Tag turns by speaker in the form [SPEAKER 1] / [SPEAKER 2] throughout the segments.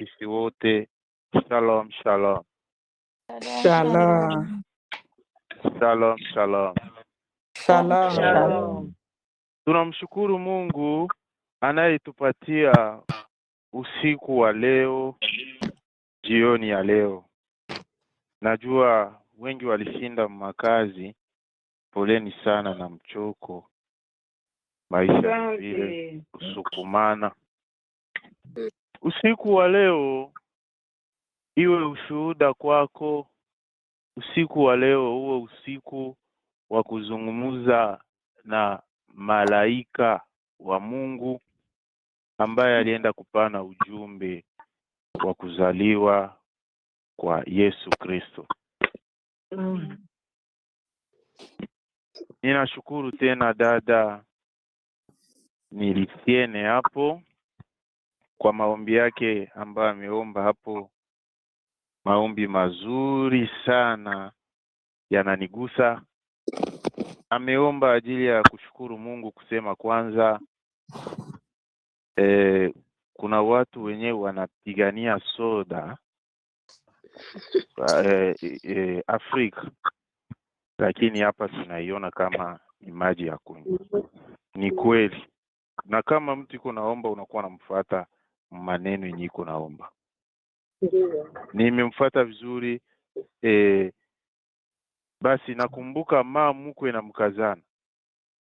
[SPEAKER 1] sisi wote. Shalom, shalom.
[SPEAKER 2] Shalom.
[SPEAKER 1] Shalom, shalom.
[SPEAKER 2] Shalom.
[SPEAKER 1] Tunamshukuru Mungu anayetupatia usiku wa leo, jioni ya leo. Najua wengi walishinda makazi, poleni sana na mchoko. Maisha vile kusukumana. Usiku wa leo iwe ushuhuda kwako. Usiku wa leo uwe usiku wa kuzungumza na malaika wa Mungu ambaye alienda kupana ujumbe wa kuzaliwa kwa Yesu Kristo. Ninashukuru tena dada Nilisiene hapo kwa maombi yake ambayo ameomba hapo. Maombi mazuri sana yananigusa. Ameomba ajili ya kushukuru Mungu, kusema kwanza kuna watu wenyewe wanapigania soda Afrika, lakini hapa tunaiona kama ni maji ya kunywa. Ni kweli. Na kama mtu iko naomba unakuwa unamfuata maneno yenye iko naomba. Nimemfuata vizuri. Basi nakumbuka mama mkwe na mkazana.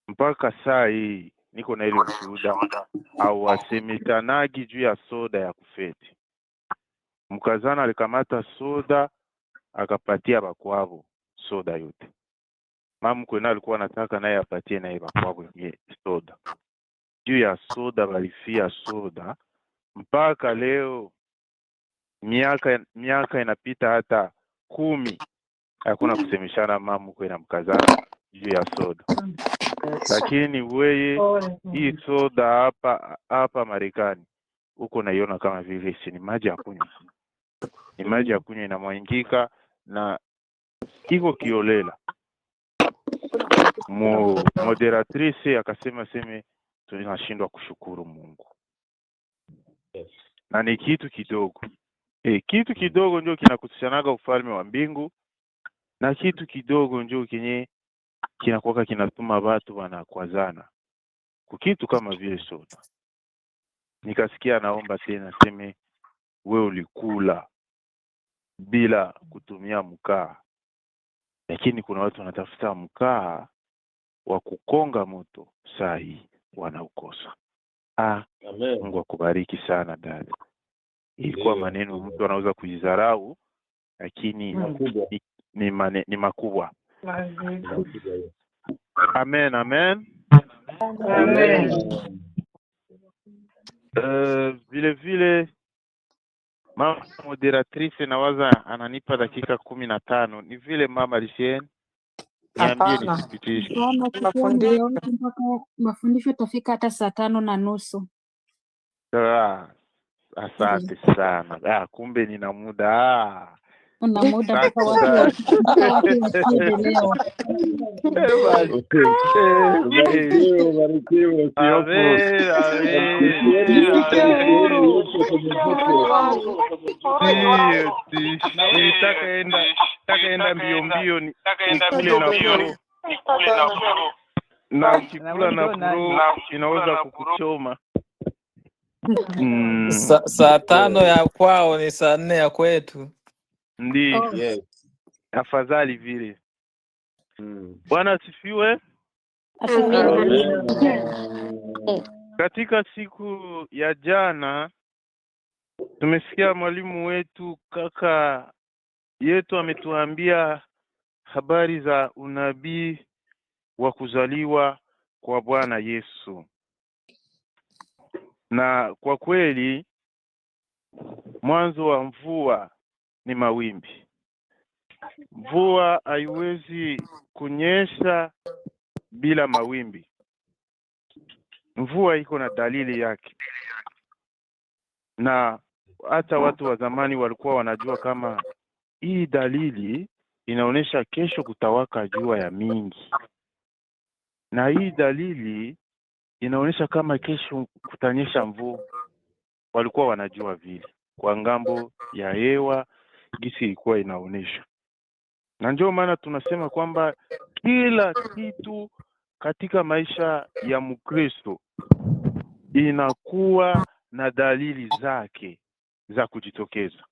[SPEAKER 1] Mpaka saa hii niko na ile ushuhuda au wasemitanagi juu ya soda ya kufeti. Mkazana alikamata soda akapatia bakwavo soda yote. Mama mkwe naye alikuwa anataka naye apatie naye bakwavo soda. Juu ya soda walifia soda mpaka leo. Miaka inapita hata 10 hakuna kusemeshana mama mkwe na mkazana juu ya soda. Lakini weye hii soda hapa Marekani uko naiona kama vile si ni maji ya kunywa. Ni maji ya kunywa inamwangika na iko kiolela. Moderatrice akasema tunashindwa kushukuru Mungu. Na ni kitu kidogo. Kitu kidogo ndio kinakutushanaga ufalme wa mbingu, na kitu kidogo ndio kenye kinakuwa kinatuma watu wanakwazana. Kitu kama vile soda. Nikasikia naomba tena wewe ulikula bila kutumia mkaa. Lakini kuna watu wanatafuta mkaa wa kukonga moto, saa hii wanaukosa. Amen. Mungu akubariki sana dada. Ilikuwa maneno mtu anaweza kuidharau, lakini ni makubwa. Amen, amen. Amen. Vile mama moderatrice nawaza ananipa dakika 15. Ni vile mama Lisiene niambie nisipitishe.
[SPEAKER 3] Mafundisho tafika hata 5:30.
[SPEAKER 1] Asante sana. Kumbe nina muda.
[SPEAKER 3] Una muda mpaka watu wakiendelea.
[SPEAKER 1] Nitakaenda mbio na ukikula na bro inaweza kukuchoma.
[SPEAKER 2] Saa 5 ya kwao ni saa 4 ya kwetu.
[SPEAKER 1] Ndiyo. Yes. Afadhali vile. Bwana asifiwe. Katika siku ya jana tumesikia mwalimu wetu kaka yetu ametuambia habari za unabii wa kuzaliwa kwa Bwana Yesu. Na kwa kweli mwanzo wa mvua ni mawimbi. Mvua haiwezi kunyesha bila mawimbi. Mvua iko na dalili yake. Na hata watu wa zamani walikuwa wanajua kama hii dalili inaonyesha kesho kutawaka jua ya mingi. Na hii dalili inaonyesha kama kesho kutanyesha mvua. Walikuwa wanajua vile. kwa ngambo ya hewa gisi ilikuwa inaonesha. Na ndio maana tunasema kwamba kila kitu katika maisha ya Mkristo inakuwa na dalili zake za kujitokeza.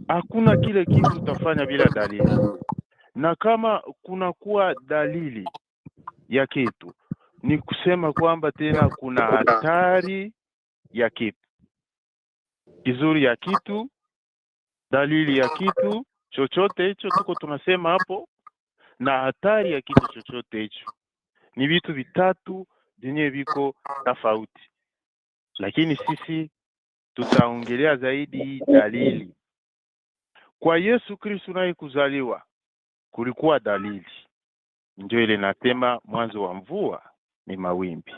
[SPEAKER 1] Hakuna kile kitu utafanya bila dalili, na kama kunakuwa dalili ya kitu ni kusema kwamba tena kuna hatari ya kitu kizuri ya kitu, dalili ya kitu chochote hicho tuko tunasema hapo, na hatari ya kitu chochote hicho. Ni vitu vitatu vyenye viko tofauti, lakini sisi tutaongelea zaidi dalili. Kwa Yesu Kristo naye kuzaliwa kulikuwa dalili, ndio ile nasema mwanzo wa mvua ni mawimbi,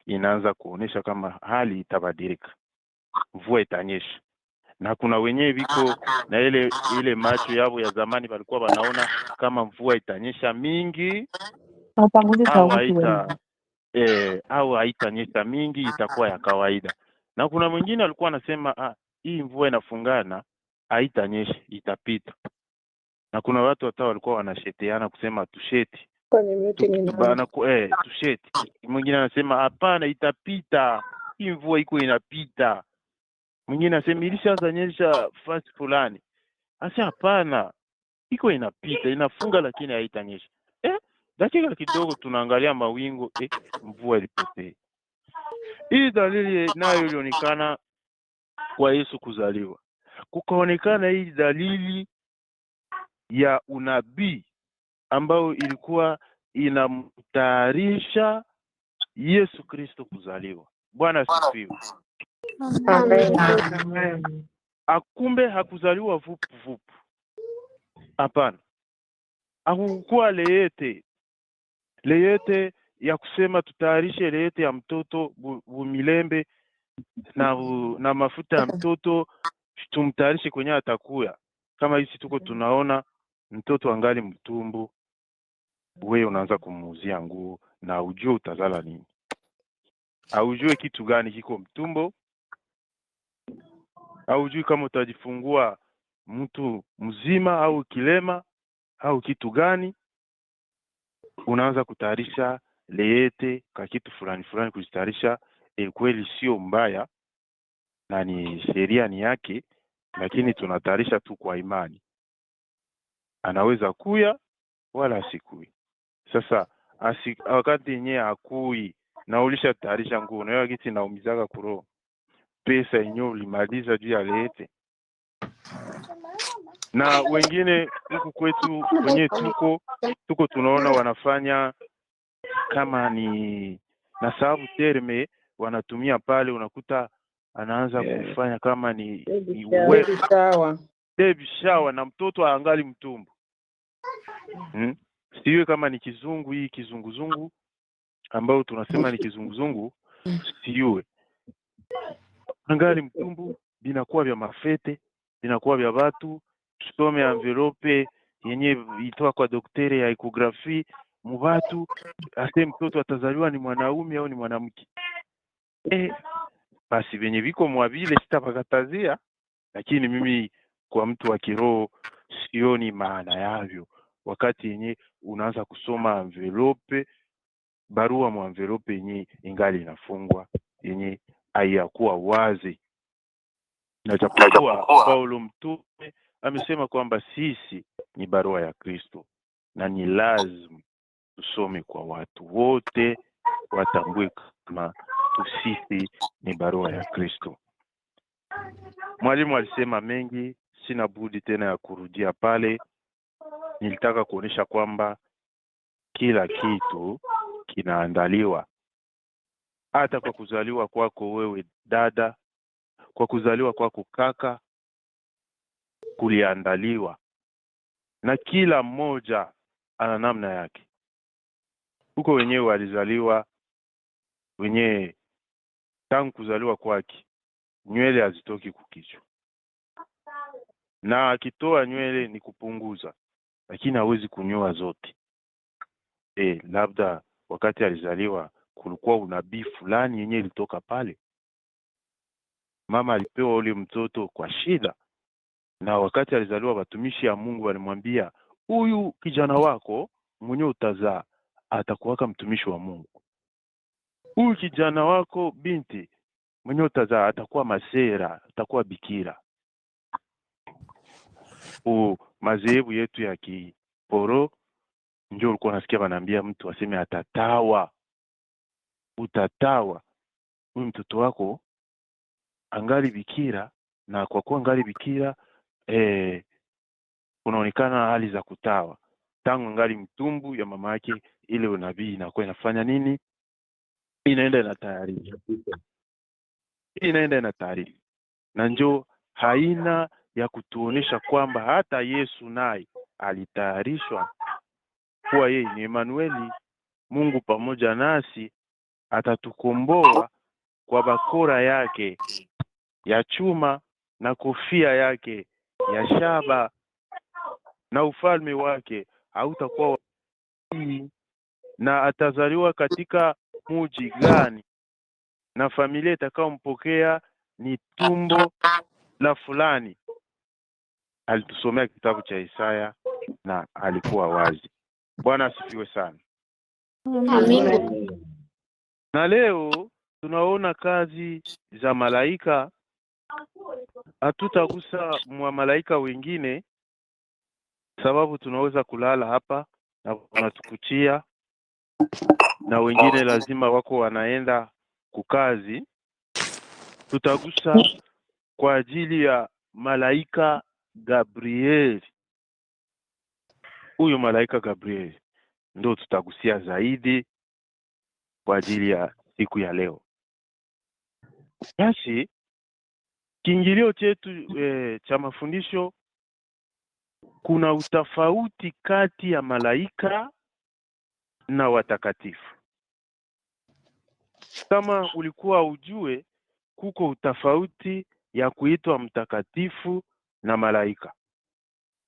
[SPEAKER 1] inaanza kuonesha kama hali itabadilika, mvua itanyesha. Na kuna wenyewe viko na ile macho yao ya zamani walikuwa wanaona kama mvua itanyesha mingi au haitanyesha mingi, itakuwa ya kawaida. Na kuna mwingine alikuwa anasema hii mvua inafungana, haitanyesha, itapita. Na kuna watu hata walikuwa wanasheteana kusema tusheti tusheti. Mwingine anasema hapana, itapita, hii mvua iko inapita. Mwingine anasema ilishaanza nyesha fasi fulani, asa hapana, iko inapita, inafunga lakini haitanyesha. Dakika kidogo tunaangalia mawingu, mvua ilipotea. Hii dalili nayo ilionekana kwa Yesu kuzaliwa. Kukaonekana hii dalili ya unabii ambao ilikuwa inamtayarisha Yesu Kristo kuzaliwa. Bwana asifiwe.
[SPEAKER 4] Amen.
[SPEAKER 1] Akumbe hakuzaliwa vupu vupu. Hapana. Hakukuwa leyete ya kusema tutayarishe leyete ya mtoto bumilembe na mafuta ya mtoto tumtayarishe kwenye atakuya. Kama hizi tuko tunaona mtoto angali mtumbu, wewe unaanza kumuuzia nguo na ujue utazala nini. Haujue kitu gani kiko mtumbo, haujui kama utajifungua mtu mzima au kilema au kitu gani. Unaanza kutayarisha leyete kwa kitu fulani fulani, kujitayarisha. Kweli sio mbaya na ni sheria ni yake, lakini tunatayarisha tu kwa imani. Anaweza kuya wala asikui. Sasa wakati yenyewe hakui na ulisha tayarisha nguo, na kitu inaumizaka kuroho, pesa yenyewe ulimaliza juu ya leyete. Na wengine huku kwetu kwenye tuko tunaona wanafanya kama ni na sababu terme wanatumia pale, unakuta anaanza kufanya kama ni baby shower na mtoto angali mtumbo. Siwe kama ni kizungu, hii kizunguzungu ambao tunasema ni kizunguzungu, siwe angali mtumbo, binakuwa vya mafete, binakuwa vya watu. Tusome envelope yenye itoa kwa daktari ya ecography mubatu, ase mtoto atazaliwa ni mwanaume au ni mwanamke. Basi venye viko mwavile sitabakatazia, lakini mimi kwa mtu wa kiroho sioni maana yavyo. Wakati yenye unaanza kusoma envelope, barua mwa envelope yenye ingali inafungwa, yenye haiyakuwa wazi. Na japokuwa Paulo mtume amesema kwamba sisi ni barua ya Kristo na ni lazima tusome kwa watu wote watambue kama sisi ni barua ya Kristo. Mwalimu alisema mengi, sina budi tena ya kurudia pale. Nilitaka kuonesha kwamba kila kitu kinaandaliwa, hata kwa kuzaliwa kwako wewe dada, kwa kuzaliwa kwako kaka, kuliandaliwa. Na kila mmoja ana namna yake. Huko wenyewe walizaliwa wenyewe, tangu kuzaliwa kwake nywele hazitoki kukichwa, na akitoa nywele ni kupunguza, lakini hawezi kunyoa zote. Labda wakati alizaliwa kulikuwa unabii fulani yenye ilitoka pale. mama alipewa ule mtoto kwa shida, na wakati alizaliwa watumishi ya Mungu walimwambia, huyu kijana wako mwenye utazaa atakuwaka mtumishi wa Mungu. Huyu kijana wako binti mwenye utazaa atakuwa masera, atakuwa bikira. Madhehebu yetu ya Kiporo ndio ulikuwa nasikia wanaambia mtu aseme atatawa. Utatawa. Huyu mtoto wako angali bikira, na kwa kuwa angali bikira unaonekana hali za kutawa tangu angali mtumbu ya mama yake. Ile unabii inakuwa inafanya nini? Inaenda inatayarisha. Na njoo haina ya kutuonesha kwamba hata Yesu naye alitayarishwa kuwa yeye ni Emanueli, Mungu pamoja nasi, atatukomboa kwa bakora yake ya chuma na kofia yake ya shaba, na ufalme wake hautakuwa na atazaliwa katika muji gani, na familia itakayompokea ni tumbo la fulani. Alitusomea kitabu cha Isaya na alikuwa wazi. Bwana asifiwe sana.
[SPEAKER 4] Amen.
[SPEAKER 1] Na leo tunaona kazi za malaika. Hatutagusa mwa malaika wengine sababu tunaweza kulala hapa na wanatukuchia, na wengine lazima wako wanaenda kukazi. Tutagusa kwa ajili ya malaika Gabrieli. Huyu malaika Gabrieli ndio tutagusia zaidi kwa ajili ya siku ya leo. Basi kiingilio chetu cha mafundisho, kuna utofauti kati ya malaika na watakatifu. Kama ulikuwa ujue, kuko utofauti ya kuitwa mtakatifu na malaika.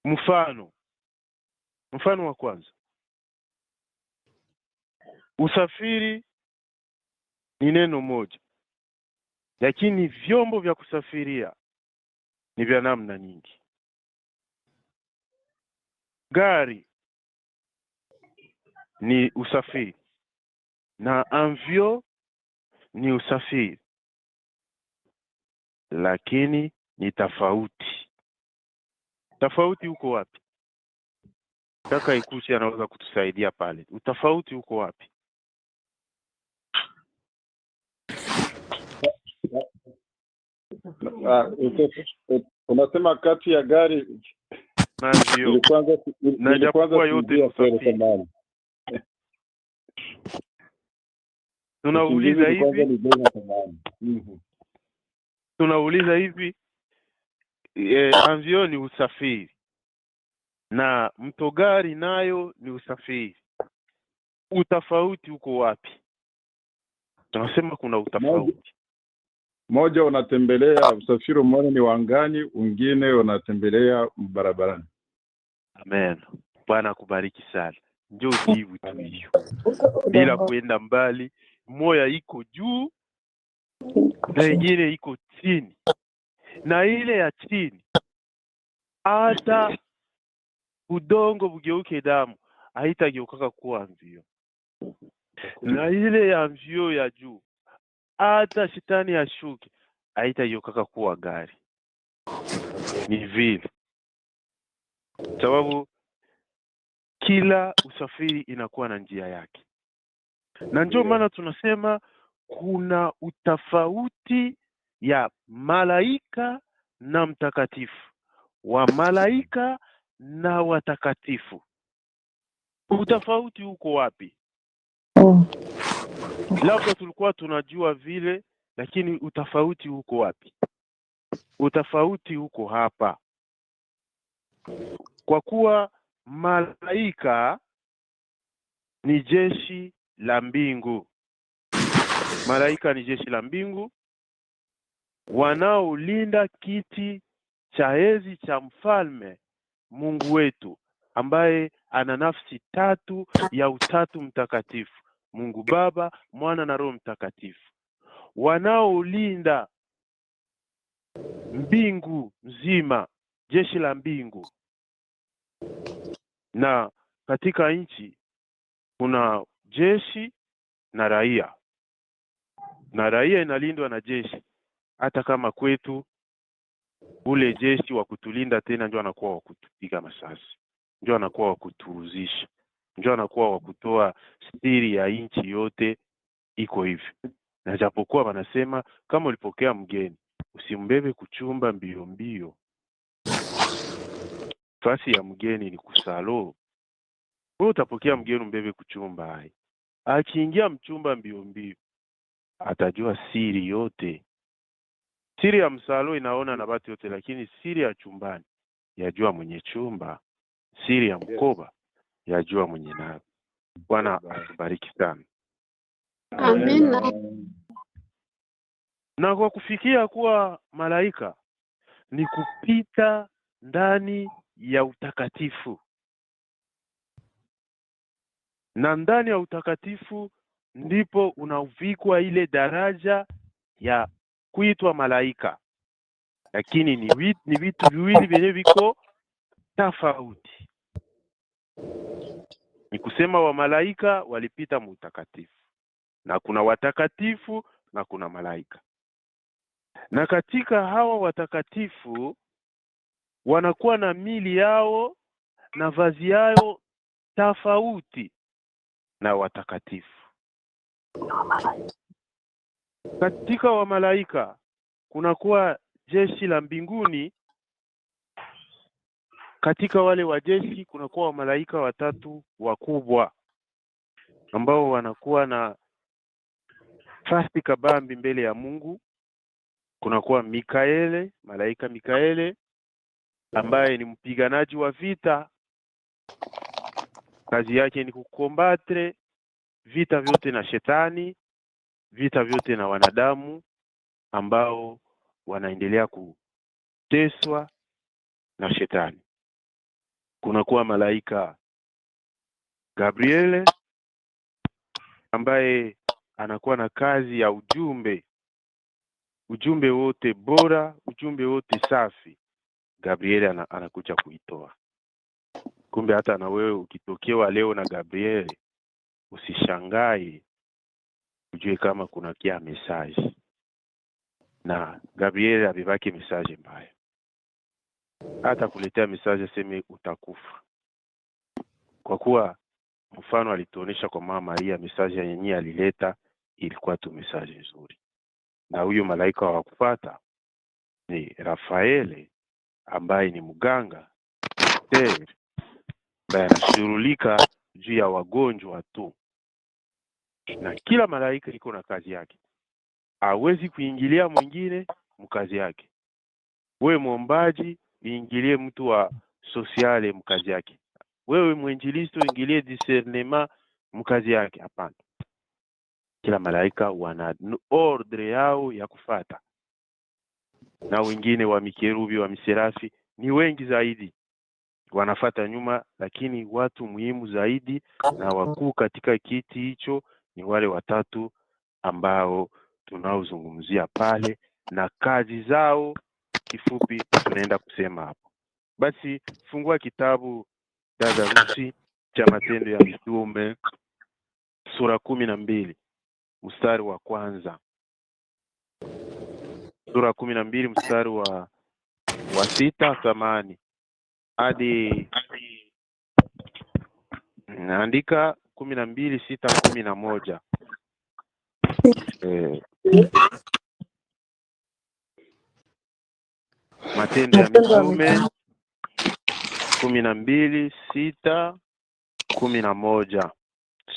[SPEAKER 1] Mfano wa kwanza, usafiri ni neno moja, lakini vyombo vya kusafiria ni vya namna nyingi. Gari ni usafiri na avion ni usafiri, lakini ni tofauti. Tofauti uko wapi? Kaka Ikuchi anaweza kutusaidia pale. Utofauti uko wapi?
[SPEAKER 5] Unasema kati ya gari
[SPEAKER 1] na avion. Na japokuwa yote ni usafiri. Tunauliza hivi, avion ni usafiri na mtogari nayo ni usafiri. Utofauti uko wapi? Tunasema kuna utofauti.
[SPEAKER 5] Moja unatembelea usafiri mmoja ni wangani, mwingine unatembelea barabarani.
[SPEAKER 1] Amen. Bwana kubariki sana. Njoo hivi tu hiyo. Bila kwenda mbali, moya iko juu na ingine iko chini. Na ile ya chini hata udongo bugeuke damu haitageukaka kuwa mvio. Na ile ya mvio ya juu hata shetani ashuke haitageukaka kuwa gari. Ni vile sababu kila usafiri inakuwa na njia yake. Na ndio maana tunasema kuna utofauti ya malaika na mtakatifu, wa malaika na watakatifu. Utofauti uko wapi? Labda tulikuwa tunajua vile, lakini utofauti uko wapi? Utofauti uko hapa. Kwa kuwa malaika ni jeshi la mbingu. Malaika ni jeshi la mbingu wanaolinda kiti cha enzi cha mfalme Mungu wetu, ambaye ana nafsi tatu ya utatu mtakatifu: Mungu Baba, Mwana na Roho Mtakatifu. Wanaolinda mbingu nzima, jeshi la mbingu. Na katika nchi kuna jeshi na raia, na raia inalindwa na jeshi. Hata kama kwetu ule jeshi wa kutulinda tena ndio anakuwa wa kutupiga masasi, ndio anakuwa wa kutuuzisha, ndio anakuwa wa kutoa siri ya nchi yote. Iko hivi. Na japokuwa wanasema kama ulipokea mgeni usimbebe kuchumba mbio mbio, fasi ya mgeni ni kusalo. Wewe utapokea mgeni mbebe kuchumba hai, akiingia mchumba mbio mbio atajua siri yote. Siri ya msalo inaona na watu yote, lakini siri ya chumbani yajua mwenye chumba, siri ya mkoba yajua mwenye nayo. Bwana atubariki sana.
[SPEAKER 4] Amina.
[SPEAKER 1] Na kwa kufikia kuwa malaika ni kupita ndani ya utakatifu, na ndani ya utakatifu ndipo unavikwa ile daraja ya kuitwa malaika. Lakini ni vitu viwili vyenye viko tofauti. Ni kusema wa malaika walipita mutakatifu, na kuna watakatifu na kuna malaika. Na katika hawa watakatifu wanakuwa na mili yao na vazi yao tofauti na watakatifu. Katika wa malaika kunakuwa jeshi la mbinguni. Katika wale wa jeshi kunakuwa malaika watatu wakubwa ambao wanakuwa na fasti kabambi mbele ya Mungu. Kunakuwa Mikaele, malaika Mikaele ambaye ni mpiganaji wa vita. Kazi yake ni kukombatre vita vyote na shetani, vita vyote na wanadamu ambao wanaendelea kuteswa na shetani. Kunakuwa malaika Gabriele ambaye anakuwa na kazi ya ujumbe wote bora, ujumbe wote safi. Gabriele anakuja kuitoa. Kumbe hata na wewe ukitokewa leo na Gabriele usishangae, ujue kama kuna kia message. Na Gabriele abibaki message mbaya. Hata kuletea message sema utakufa. Kwa kuwa mfano alituonesha kwa Mama Maria, message yenyewe alileta ilikuwa tu message nzuri. Na huyo malaika wa kufuata ni Rafaele ambaye ni mganga ambaye anashughulika juu ya wagonjwa tu. Na kila malaika iko na kazi yake, hawezi kuingilia mwingine mkazi yake. Wewe muombaji uingilie mtu wa sociale mkazi yake, wewe mwinjilisti uingilie discernement mkazi yake? Hapana. Kila malaika wana ordre yao ya kufata. Na wengine wa mikerubi wa miserafi ni wengi zaidi wanafata nyuma, lakini watu muhimu zaidi na wakuu katika kiti hicho ni wale watatu ambao tunaozungumzia pale, na kazi zao kifupi tunaenda kusema hapo. Basi fungua kitabu dada Rusi cha Matendo ya Mitume sura 12 mstari wa kwanza. Sura 12 mstari wa 6 samani hadi naandika 12:6-11. Matendo ya Mitume 12:6-11.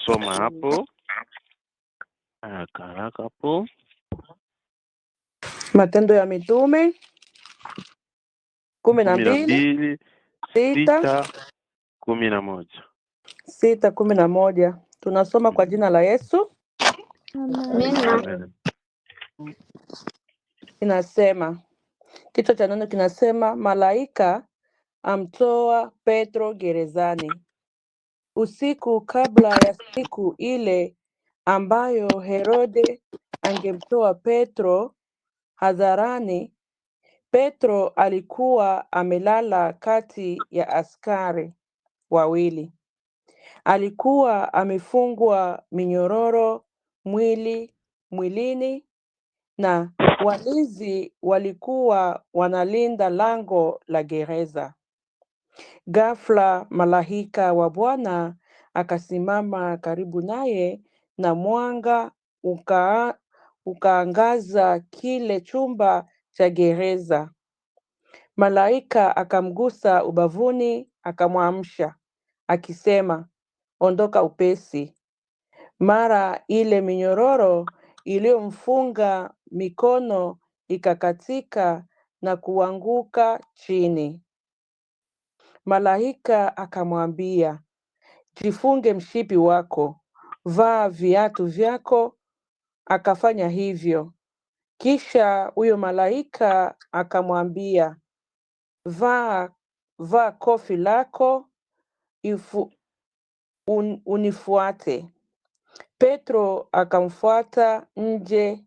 [SPEAKER 1] Soma hapo haraka hapo.
[SPEAKER 6] Matendo ya Mitume 12:6-11. Tunasoma kwa jina la Yesu.
[SPEAKER 4] Amina.
[SPEAKER 6] Inasema, kichwa cha neno kinasema, malaika amtoa Petro gerezani. Usiku kabla ya siku ile ambayo Herode angemtoa Petro hadharani, Petro alikuwa amelala kati ya askari wawili. Alikuwa amefungwa minyororo mwilini na walinzi walikuwa wanalinda lango la gereza. Ghafla malaika wa Bwana akasimama karibu naye na mwanga ukaangaza kile chumba cha gereza. Malaika akamgusa ubavuni akamwamsha akisema, ondoka upesi. Mara ile minyororo iliyomfunga mikono ikakatika na kuanguka chini. Malaika akamwambia, jifunge mshipi wako, vaa viatu vyako. Akafanya hivyo. Kisha huyo malaika akamwambia, vaa kofi lako, unifuate. Petro akamfuata nje,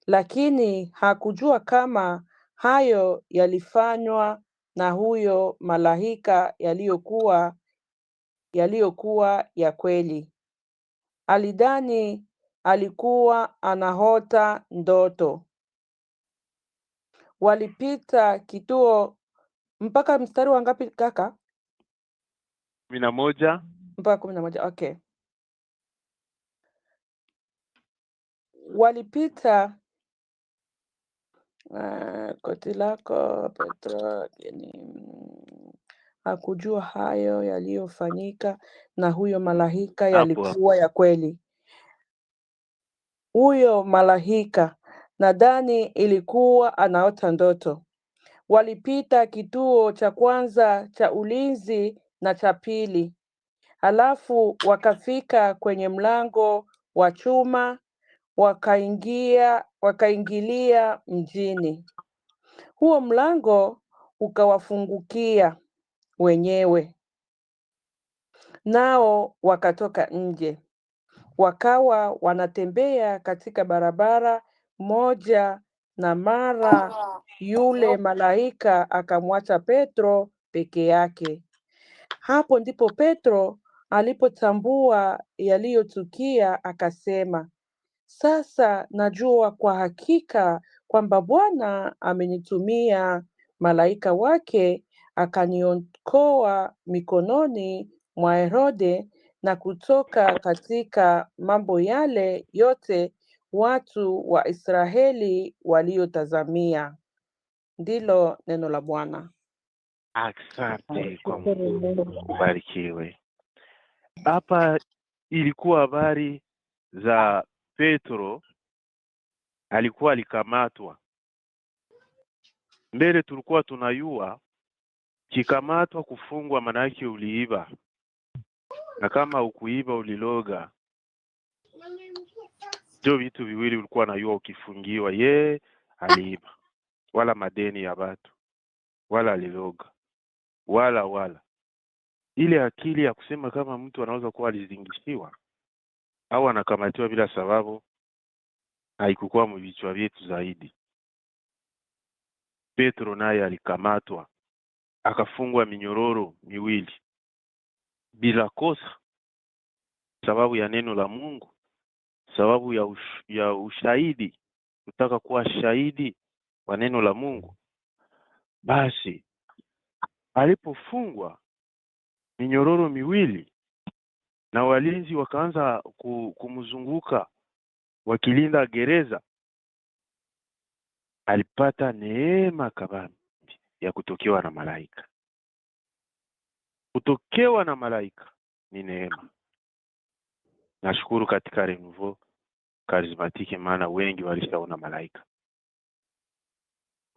[SPEAKER 6] lakini hakujua kama hayo yalifanywa na huyo malaika yaliyokuwa ya kweli. Alidhani alikuwa anaota ndoto. Walipita kituo mpaka mstari wa ngapi kaka?
[SPEAKER 1] 11
[SPEAKER 6] Mpaka 11. Okay. Walipita koti lako Petro, lakini hakujua hayo yaliyofanyika na huyo malaika yalikuwa ya kweli. Huyo malaika nadhani ilikuwa anaota ndoto. Walipita kituo cha kwanza cha ulinzi na cha pili. Halafu wakafika kwenye mlango wa chuma, wakaingilia mjini. Huo mlango ukawafungukia wenyewe. Nao wakatoka nje. Wakawa wanatembea katika barabara moja, na mara yule malaika akamwacha Petro peke yake. Hapo ndipo Petro alipotambua yaliyotukia, akasema, sasa najua kwa hakika kwamba Bwana amenitumia malaika wake akaniokoa mikononi mwa Herode na kutoka katika mambo yale yote watu wa Israeli waliotazamia. Ndilo neno la Bwana.
[SPEAKER 1] Asante kwa Mungu, ubarikiwe. Hapa ilikuwa habari za Petro, alikuwa alikamatwa. Mbele tulikuwa tunayua kikamatwa, kufungwa, manake uliiba, na kama ukuiba uliloga. Ndio vitu viwili ulikuwa nayua ukifungiwa. Ye aliiba, wala madeni ya watu, wala aliloga, wala ile akili ya kusema kama mtu anaweza kuwa alizingishiwa au anakamatiwa bila sababu haikukuwa mvichwa vyetu zaidi. Petro naye alikamatwa, akafungwa minyororo miwili bila kosa, sababu ya neno la Mungu, sababu ya ushahidi, kutaka kuwa shahidi wa neno la Mungu. Basi alipofungwa minyororo miwili na walinzi wakaanza kumzunguka wakilinda gereza, alipata neema kabambi ya kutokewa na malaika. Kutokewa na malaika ni neema. Nashukuru katika Renouveau Charismatique, maana wengi walishaona malaika.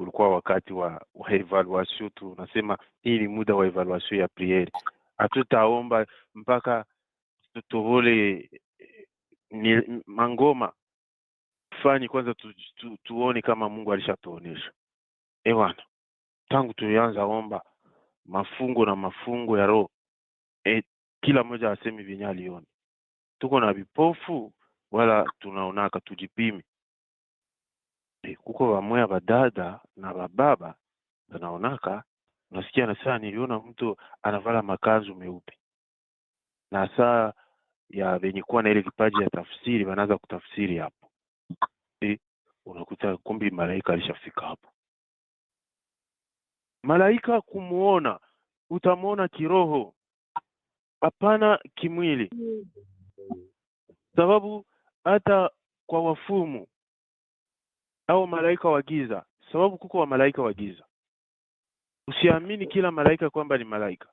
[SPEAKER 1] Ulikuwa wakati wa evaluation tu, nasema hii ni muda wa evaluation ya priere. Hatutaomba mpaka tutobole ni mangoma fani kwanza tuone kama Mungu alishatuonesha. Bwana, tangu tulianza omba mafungo ya roho, kila mmoja aseme vyenye aliona. Tuko na vipofu wala tunaonaka? Tujipime. Kuko wamoya badada na bababa anaonaka, unasikia anasema niliona mtu anavala makanzu meupe. Na saa ya wenye kuwa na ile kipaji ya tafsiri wanaanza kutafsiri hapo. Unakuta kumbi malaika alishafika hapo. Malaika kumuona, utamuona kiroho, hapana kimwili. Sababu hata kwa wafumu au malaika wa giza, sababu kuko wa malaika wa giza. Usiamini kila malaika kwamba ni malaika.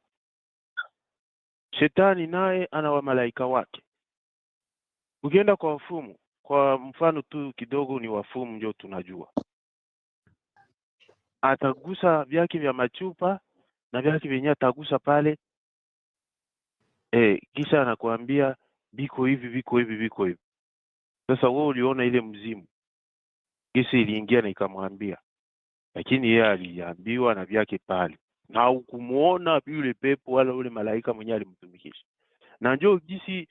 [SPEAKER 1] Shetani naye ana wa malaika wake. Ukienda kwa wafumu, kwa mfano tu kidogo ni wafumu ndio tunajua. Atagusa vyake vya machupa na vyake vyenyewe atagusa pale. Kisha anakuambia biko hivi biko hivi biko hivi. Sasa wewe uliona ile mzimu. Kesi iliingia na ikamwambia. Lakini yeye aliambiwa na vyake pale. Na hukumuona yule pepo wala yule malaika mwenyewe alimtumikisha. Na njoo jinsi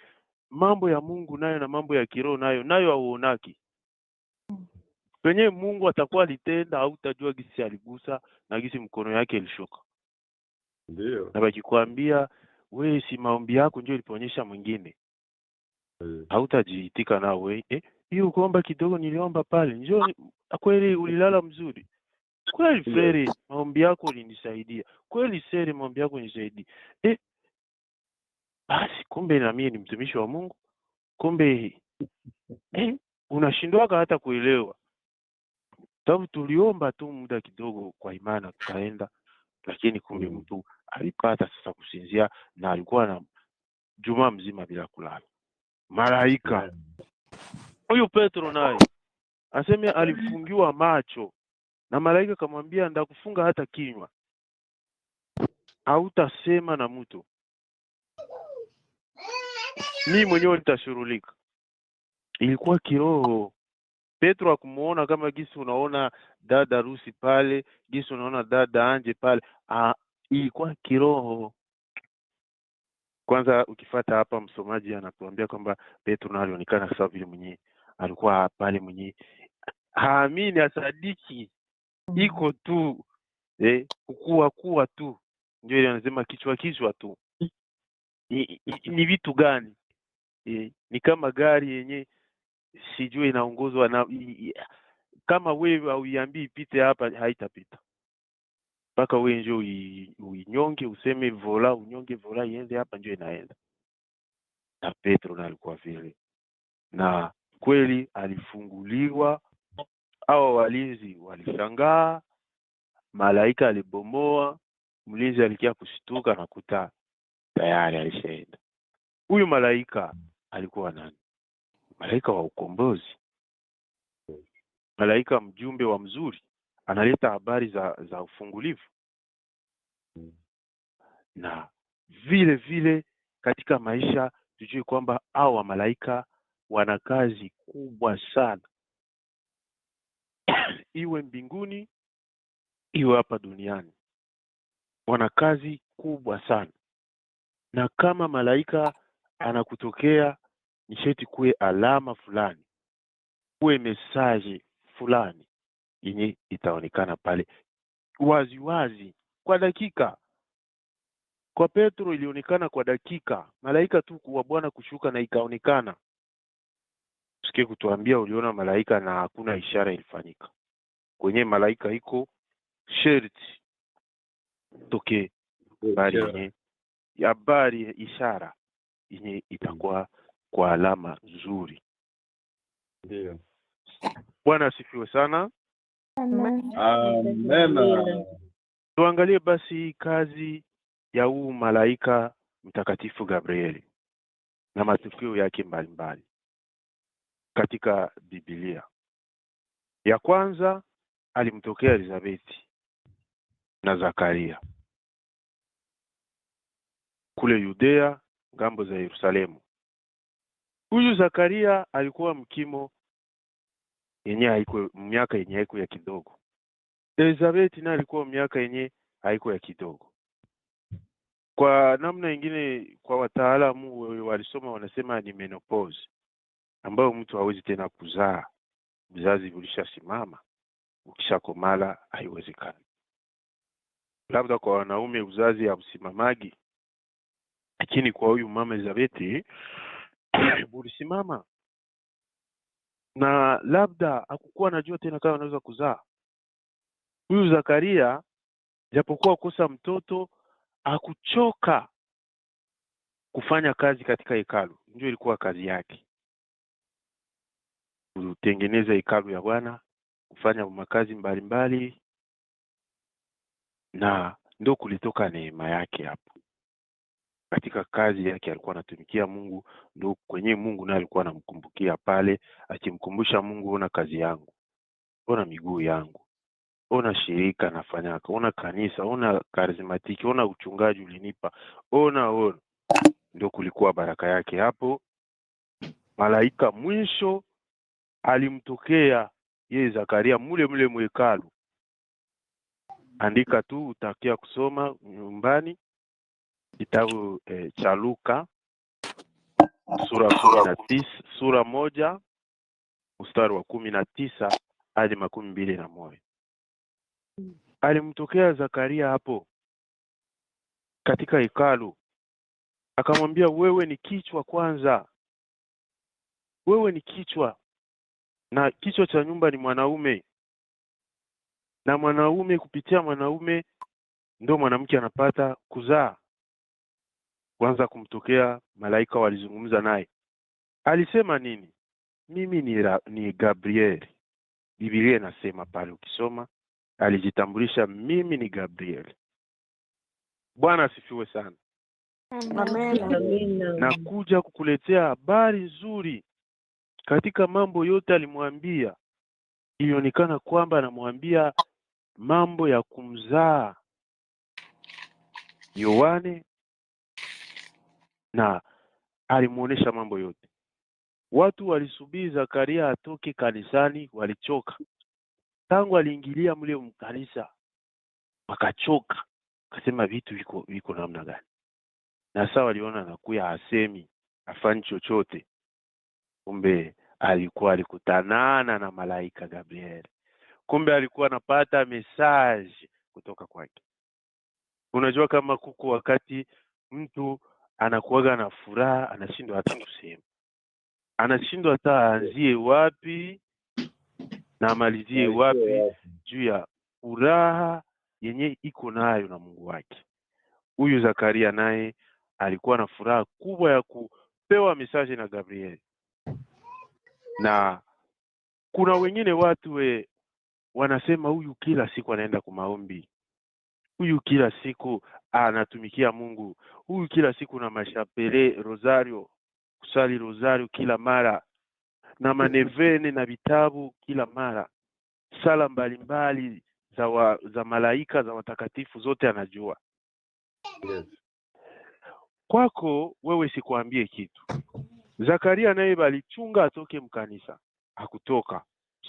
[SPEAKER 1] mambo ya Mungu nayo na mambo ya kiroho nayo hauonaki. Penye Mungu atakuwa alitenda hautajua gisi aligusa na gisi mkono yake ilishuka.
[SPEAKER 5] Ndio.
[SPEAKER 1] Na bakikwambia wewe si maombi yako ndio iliponyesha mwingine. Hautajiitika na wewe. Hiyo kuomba kidogo niliomba pale. Njoo kweli ulilala mzuri. Kweli frere maombi yako ulinisaidia. Kweli sere maombi yako ulinisaidia. Basi kumbe na mimi ni mtumishi wa Mungu. Kumbe unashindwa hata kuelewa. Sababu tuliomba tu muda kidogo kwa imani tukaenda, lakini kumbe mtu alipata sasa kusinzia na alikuwa na juma mzima bila kulala. Malaika huyu Petro naye aseme alifungiwa macho na malaika kamwambia ndakufunga hata kinywa, hautasema na mtu, mimi mwenyewe nitashughulika. Ilikuwa kiroho. Petro akumuona kama gisi unaona dada Rusi pale, gisi unaona dada Anje pale. Ilikuwa kiroho. Kwanza ukifuata hapa msomaji anatuambia kwamba Petro naye alionekana sawa vile mwenyewe alikuwa pale mwenyewe. Haamini, asadiki. Iko tu kuwa tu. Ndio ile anasema kichwa tu. Ni vitu gani? Ni kama gari yenye sijui inaongozwa na kama wewe hauiambii ipite hapa haitapita. Mpaka wewe ndio uinyonge useme vola, unyonge vola iende hapa ndio inaenda. Na Petro na alikuwa vile. Na kweli alifunguliwa, hao walinzi walishangaa, malaika alibomoa, mlinzi alikia kushtuka na kuta tayari alishaenda. Huyu malaika alikuwa nani? Malaika wa ukombozi. Malaika mjumbe wa mzuri, analeta habari za ufungulivu. Na vile vile katika maisha tujue kwamba hao malaika wana kazi kubwa sana. Iwe mbinguni, iwe hapa duniani. Wana kazi kubwa sana. Na kama malaika anakutokea, ni sharti kuwe alama fulani, kuwe message fulani yenye itaonekana pale wazi wazi kwa dakika. Kwa Petro ilionekana kwa dakika, malaika tu wa Bwana kushuka na ikaonekana. Usikie kutuambia uliona malaika na hakuna ishara ilifanyika. Kwenye malaika iko sharti toke habari ishara yenye itakuwa kwa alama nzuri.
[SPEAKER 5] Ndio.
[SPEAKER 1] Bwana asifiwe sana.
[SPEAKER 5] Amen.
[SPEAKER 1] Tuangalie basi kazi ya huu malaika mtakatifu Gabrieli na matukio yake mbalimbali katika Biblia. Ya kwanza alimtokea Elizabeti na Zakaria kule Yudea, ngambo za Yerusalemu. Huyu Zakaria alikuwa mkimo yenye haiko miaka yenye haiko ya kidogo. Elizabeti naye alikuwa miaka yenye haiko ya kidogo. Kwa namna nyingine, kwa wataalamu walisoma wanasema ni menopause, ambayo mtu hawezi tena kuzaa, vizazi vilishasimama, ukishakomala haiwezekani. labda kwa wanaume uzazi hausimamagi, lakini kwa huyu mama Elizabeth ulisimama, na labda hakukuwa anajua tena kama anaweza kuzaa. Huyu Zakaria japokuwa kosa mtoto, hakuchoka kufanya kazi katika hekalu. Ndio ilikuwa kazi yake, kutengeneza hekalu ya Bwana, kufanya makazi mbalimbali, na ndio kulitoka neema yake hapo. Katika kazi yake alikuwa anatumikia Mungu, ndio kwenye Mungu naye alikuwa anamkumbukia pale, akimkumbusha Mungu, ona kazi yangu, ona miguu yangu, ona shirika nafanyaka, ona kanisa, ona karismatiki, ona uchungaji ulinipa, ona. Ndio kulikuwa baraka yake hapo. Malaika mwisho alimtokea yeye Zakaria mule mwekalu. Andika tu, utakia kusoma nyumbani kitabu cha Luka sura 1 mstari wa 19 hadi 21. Alimtokea Zakaria hapo katika hekalu, akamwambia, wewe ni kichwa kwanza, wewe ni kichwa, na kichwa cha nyumba ni mwanaume, na mwanaume, kupitia mwanaume ndio mwanamke anapata kuzaa. Kwanza kumtokea malaika, walizungumza naye. Alisema nini? Mimi ni Gabriel. Biblia inasema pale, ukisoma, alijitambulisha, mimi ni Gabriel. Bwana asifiwe sana.
[SPEAKER 6] Amen.
[SPEAKER 1] Na kuja kukuletea habari nzuri. Katika mambo yote alimwambia, ilionekana kwamba anamwambia mambo ya kumzaa Yohane, na alimuonesha mambo yote. Watu walisubiri Zakaria atoke kanisani, walichoka. Tangu aliingilia mle mkanisa wakachoka, akasema vitu viko namna gani? Na sasa waliona anakuya hasemi, afanyi chochote. Kumbe alikutanana na malaika Gabriel. Kumbe alikuwa anapata message kutoka kwake. Unajua kama kuko wakati mtu anakuwaga na furaha, anashindwa hata kusema, anashindwa hata aanzie wapi na amalizie wapi juu ya furaha yenye iko nayo na Mungu wake. Huyu Zakaria naye alikuwa na furaha kubwa ya kupewa message na Gabriel. Na kuna wengine watu wanasema huyu kila siku anaenda kwa maombi, huyu kila siku anatumikia Mungu, huyu kila siku na mashapele rosario, kusali rosario kila mara, na manevene na vitabu kila mara, sala mbalimbali za malaika, za watakatifu zote anajua.
[SPEAKER 5] Yes.
[SPEAKER 1] Kwako wewe sikuambie kitu. Zakaria naye balichunga atoke mkanisa, hakutoka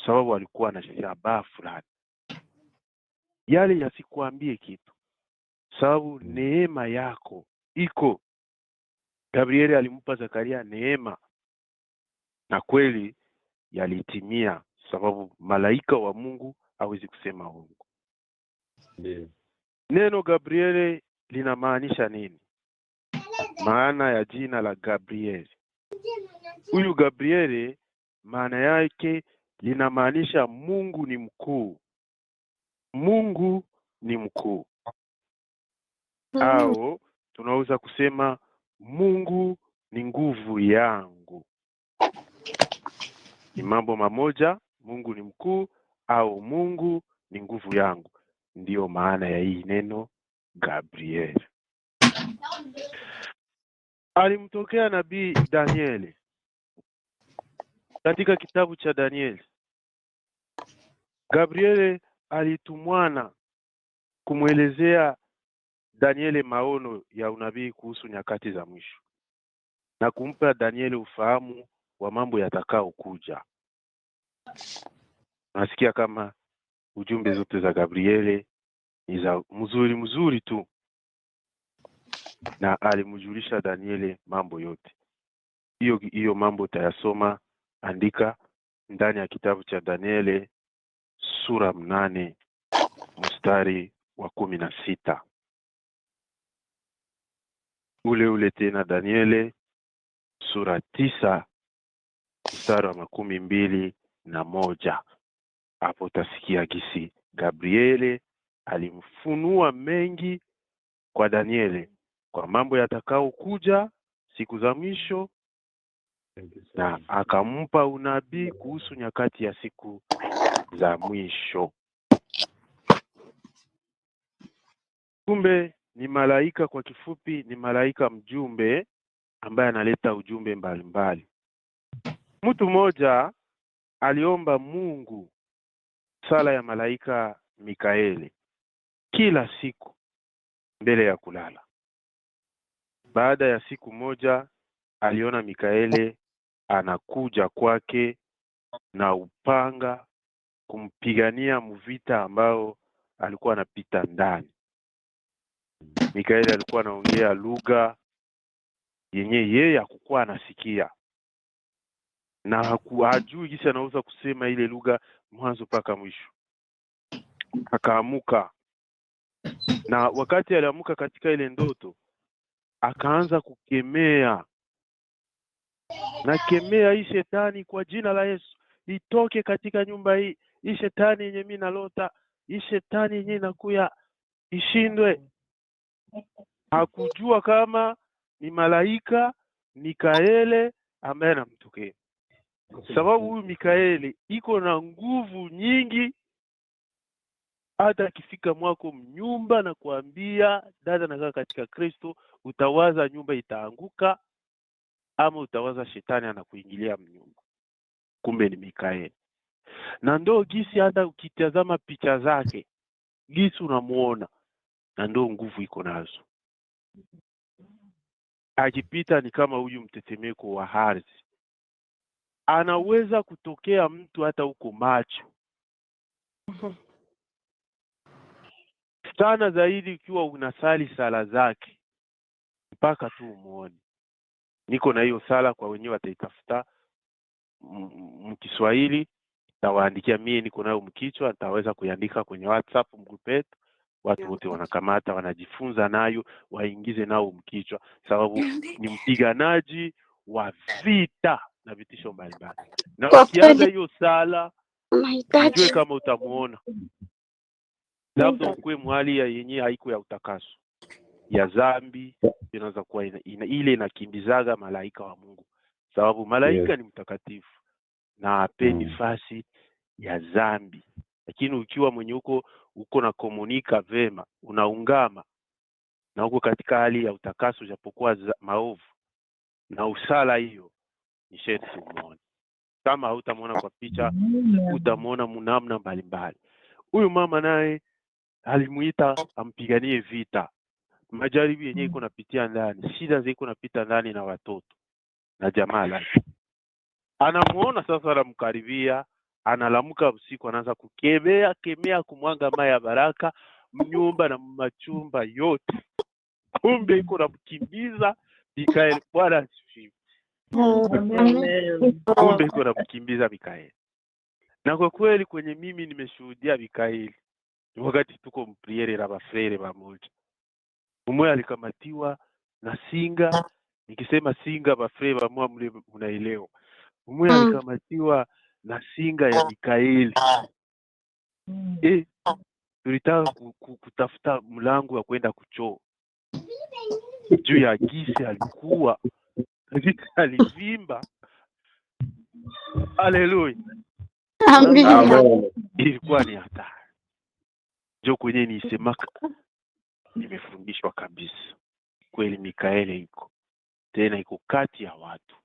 [SPEAKER 1] sababu alikuwa na shabaha fulani. Yale yasikuambie kitu, sababu neema yako iko. Gabrieli alimpa Zakaria neema, na kweli yalitimia, sababu malaika wa Mungu hawezi kusema uongo.
[SPEAKER 5] Ndiyo.
[SPEAKER 1] Neno Gabrieli linamaanisha nini? Maana ya jina la Gabrieli. Huyu Gabrieli maana yake linamaanisha Mungu ni mkuu. Mungu ni mkuu. Au tunaweza kusema Mungu ni nguvu yangu. Ni mambo mamoja, Mungu ni mkuu au Mungu ni nguvu yangu. Ndiyo maana ya hii neno Gabriel. Alimtokea nabii Danieli katika kitabu cha Danieli. Gabriel alitumwana kumwelezea Danieli maono ya unabii kuhusu nyakati za mwisho, na kumpa Danieli ufahamu wa mambo yatakao kuja. Nasikia kama ujumbe zote za Gabrieli ni za mzuri tu, na alimjulisha Danieli mambo yote. Hiyo mambo utayasoma, andika ndani ya kitabu cha Danieli sura 8 mstari wa 16. Ule tena Daniele sura 9 mstari wa 21. Hapo utasikia gisi Gabriele alimfunua mengi kwa Daniele kwa mambo yatakao kuja siku za mwisho, na akampa unabii kuhusu nyakati ya siku za mwisho. Kumbe ni malaika, kwa kifupi ni malaika mjumbe ambaye analeta ujumbe mbalimbali. Mtu mmoja aliomba Mungu sala ya malaika Mikaeli kila siku mbele ya kulala. Baada ya siku moja aliona Mikaeli anakuja kwake na upanga kumpigania mvita ambao alikuwa anapita ndani. Mikaeli alikuwa anaongea lugha yenye yeye hakukuwa anasikia, na hajui jinsi anaweza kusema ile lugha mwanzo mpaka mwisho. Akaamuka, na wakati aliamuka katika ile ndoto akaanza kukemea, na kemea hii shetani kwa jina la Yesu, itoke katika nyumba hii. Hii shetani yenye mimi nalota, hii shetani yenye inakuya ishindwe. Hakujua kama ni malaika Mikaeli ambaye anamtokea, sababu huyu Mikaeli iko na nguvu nyingi. Hata akifika mwako mnyumba na kuambia dada nakaa katika Kristo, utawaza nyumba itaanguka ama utawaza shetani anakuingilia mnyumba. Kumbe ni Mikaeli. Na ndo gisi hata ukitazama picha zake gisi unamuona, na ndo nguvu iko nazo. Akipita ni kama huyu mtetemeko wa ardhi, anaweza kutokea mtu hata huko macho sana zaidi ukiwa unasali sala zake mpaka tu umuone. Niko na hiyo sala, kwa wenyewe wataitafuta mkiswahili, tawaandikia mie, niko nayo mkichwa, nitaweza kuiandika kwenye WhatsApp group yetu. Watu wote wanakamata, wanajifunza nayo, waingize nao mkichwa, sababu ni mpiganaji wa vita na vitisho mbalimbali. Na ukianza hiyo sala ujue kama utamuona, labda ukue mwali ya yenye haiko ya utakaso ya zambi, inaweza kuwa ile inakimbizaga malaika wa Mungu, sababu malaika ni mtakatifu na hapendi fasi ya zambi. Lakini ukiwa mwenye uko na komunika vema, unaungama na uko katika hali ya utakaso japokuwa maovu na usala, hiyo ni shetani muone. Kama hautamwona kwa picha, utamwona munamna mbalimbali. Huyu mama naye alimuita ampiganie vita, majaribu yenyewe iko napitia ndani, shida ziko napita ndani na watoto na jamaa lake. Anamuona sasa, anamkaribia, analamuka usiku, anaanza kemea kumwanga maji ya baraka mnyumba na machumba yote. Kumbe iko namkimbiza Mikaeli. Bwana asifiwe. Kumbe iko namkimbiza Mikaeli. Na kwa kweli kwenye mimi nimeshuhudia Mikaeli wakati tuko mpriere na bafrere pamoja. Mmoja alikamatiwa na singa, nikisema singa bafrere pamoja mle unaelewa. Mmoja alikamatiwa na singa ya Mikaeli. Tulitaka kutafuta mlango wa kwenda kuchoo juu ya gisi alikuwa alivimba. Haleluya.
[SPEAKER 4] Amen.
[SPEAKER 1] Ilikuwa ni hatari. Ndio kwenye nisemaka nimefundishwa kabisa. Kweli Mikaeli iko tena, iko kati ya watu,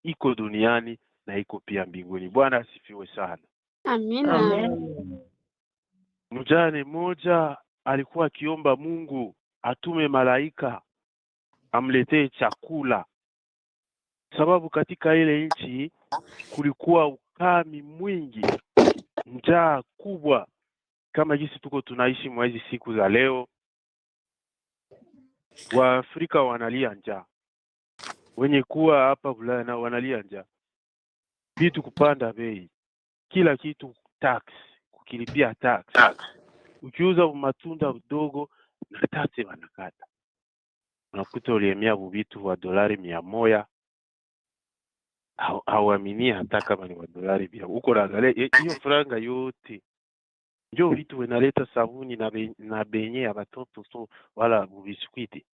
[SPEAKER 1] iko duniani na iko pia mbinguni. Bwana asifiwe sana.
[SPEAKER 4] Amina.
[SPEAKER 1] Mjane mmoja alikuwa akiomba Mungu atume malaika amletee chakula, sababu katika ile nchi kulikuwa ukame mwingi, njaa kubwa, kama jinsi tuko tunaishi mwezi siku za leo. Waafrika wanalia njaa, wenye kuwa hapa Ulaya na wanalia njaa, vitu kupanda bei, kila kitu tax, kukilipia tax. ukiuza matunda udogo na tate wanakata. Unakuta uliemea vitu wa dolari 100, hauamini hata kama ni wa dolari 100. Uko naangalia hiyo franga yote ndio vitu vinaleta sabuni na benye ya watoto so wala biskuiti.